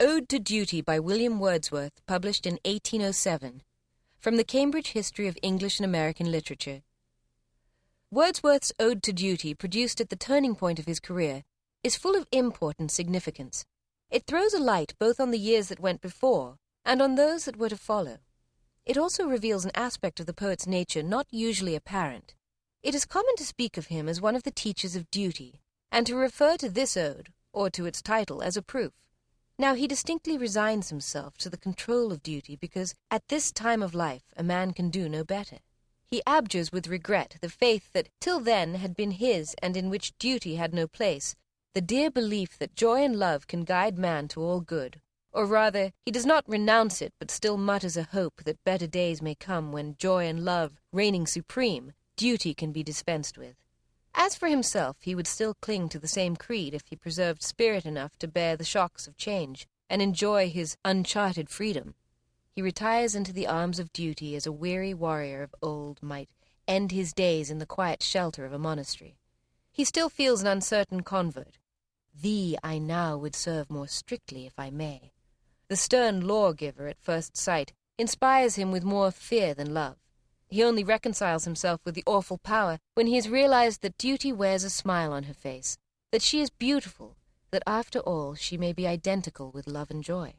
Ode to Duty by William Wordsworth, published in 1807, from the Cambridge History of English and American Literature. Wordsworth's Ode to Duty, produced at the turning point of his career, is full of import and significance. It throws a light both on the years that went before and on those that were to follow. It also reveals an aspect of the poet's nature not usually apparent. It is common to speak of him as one of the teachers of duty, and to refer to this ode, or to its title, as a proof. Now he distinctly resigns himself to the control of duty because at this time of life a man can do no better. He abjures with regret the faith that till then had been his and in which duty had no place, the dear belief that joy and love can guide man to all good. Or rather, he does not renounce it, but still mutters a hope that better days may come when joy and love, reigning supreme, duty can be dispensed with. As for himself, he would still cling to the same creed if he preserved spirit enough to bear the shocks of change and enjoy his uncharted freedom. He retires into the arms of duty as a weary warrior of old might end his days in the quiet shelter of a monastery. He still feels an uncertain convert. Thee I now would serve more strictly if I may. The stern lawgiver at first sight inspires him with more fear than love. He only reconciles himself with the awful power when he has realized that duty wears a smile on her face, that she is beautiful, that after all she may be identical with love and joy.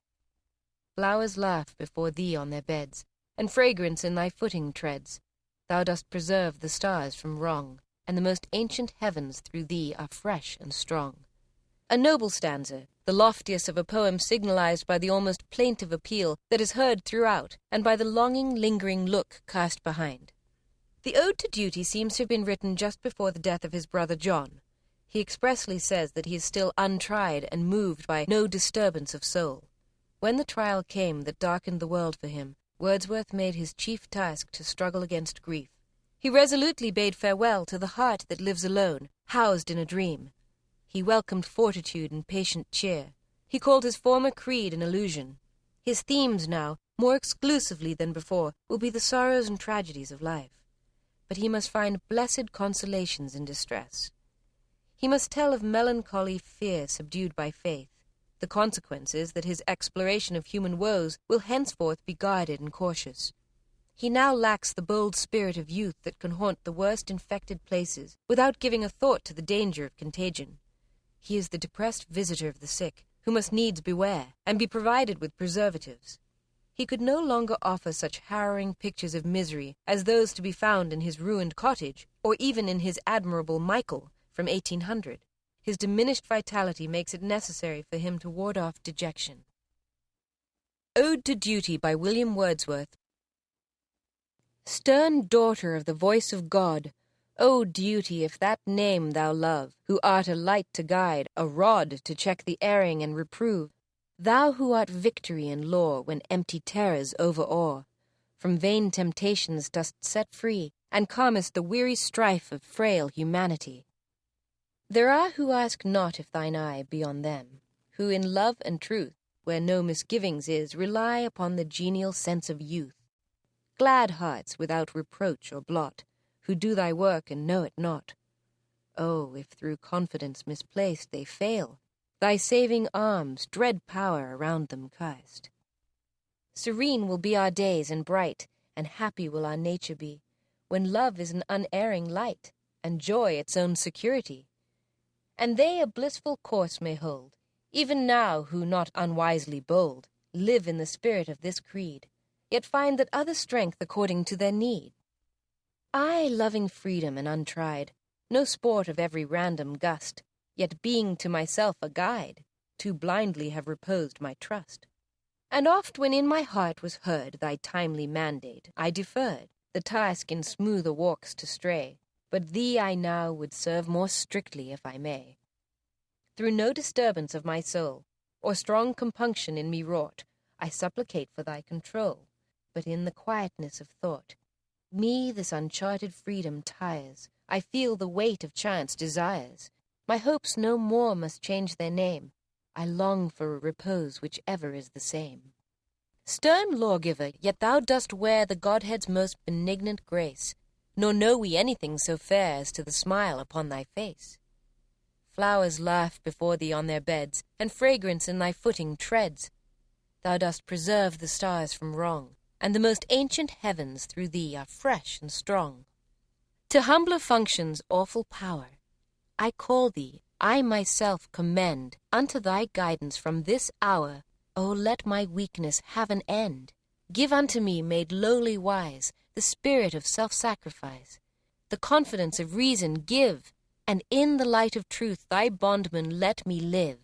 Flowers laugh before thee on their beds, and fragrance in thy footing treads. Thou dost preserve the stars from wrong, and the most ancient heavens through thee are fresh and strong. A noble stanza, the loftiest of a poem signalized by the almost plaintive appeal that is heard throughout, and by the longing, lingering look cast behind. The Ode to Duty seems to have been written just before the death of his brother John. He expressly says that he is still untried and moved by no disturbance of soul. When the trial came that darkened the world for him, Wordsworth made his chief task to struggle against grief. He resolutely bade farewell to the heart that lives alone, housed in a dream. He welcomed fortitude and patient cheer. He called his former creed an illusion. His themes now, more exclusively than before, will be the sorrows and tragedies of life. But he must find blessed consolations in distress. He must tell of melancholy fear subdued by faith. The consequence is that his exploration of human woes will henceforth be guarded and cautious. He now lacks the bold spirit of youth that can haunt the worst infected places without giving a thought to the danger of contagion. He is the depressed visitor of the sick, who must needs beware and be provided with preservatives. He could no longer offer such harrowing pictures of misery as those to be found in his ruined cottage, or even in his admirable Michael from 1800. His diminished vitality makes it necessary for him to ward off dejection. Ode to Duty by William Wordsworth. Stern daughter of the voice of God, O duty, if that name thou love, who art a light to guide, a rod to check the erring and reprove, thou who art victory and lore when empty terrors overawe, from vain temptations dost set free, and calmest the weary strife of frail humanity. There are who ask not if thine eye be on them, who in love and truth, where no misgivings is, rely upon the genial sense of youth. Glad hearts without reproach or blot, who do thy work and know it not. Oh, if through confidence misplaced they fail, thy saving arms dread power around them cast. Serene will be our days and bright, and happy will our nature be, when love is an unerring light, and joy its own security. And they a blissful course may hold, even now who, not unwisely bold, live in the spirit of this creed, yet find that other strength according to their need. I, loving freedom and untried, no sport of every random gust, yet being to myself a guide, too blindly have reposed my trust. And oft when in my heart was heard thy timely mandate, I deferred the task in smoother walks to stray, but thee I now would serve more strictly if I may. Through no disturbance of my soul, or strong compunction in me wrought, I supplicate for thy control, but in the quietness of thought. Me this uncharted freedom tires, I feel the weight of chance desires. My hopes no more must change their name, I long for a repose which ever is the same. Stern lawgiver, yet thou dost wear the Godhead's most benignant grace, nor know we anything so fair as to the smile upon thy face. Flowers laugh before thee on their beds, and fragrance in thy footing treads. Thou dost preserve the stars from wrong, and the most ancient heavens through thee are fresh and strong. To humbler functions awful power, I call thee, I myself commend unto thy guidance from this hour. O let my weakness have an end. Give unto me, made lowly wise, the spirit of self-sacrifice. The confidence of reason give, and in the light of truth thy bondman let me live.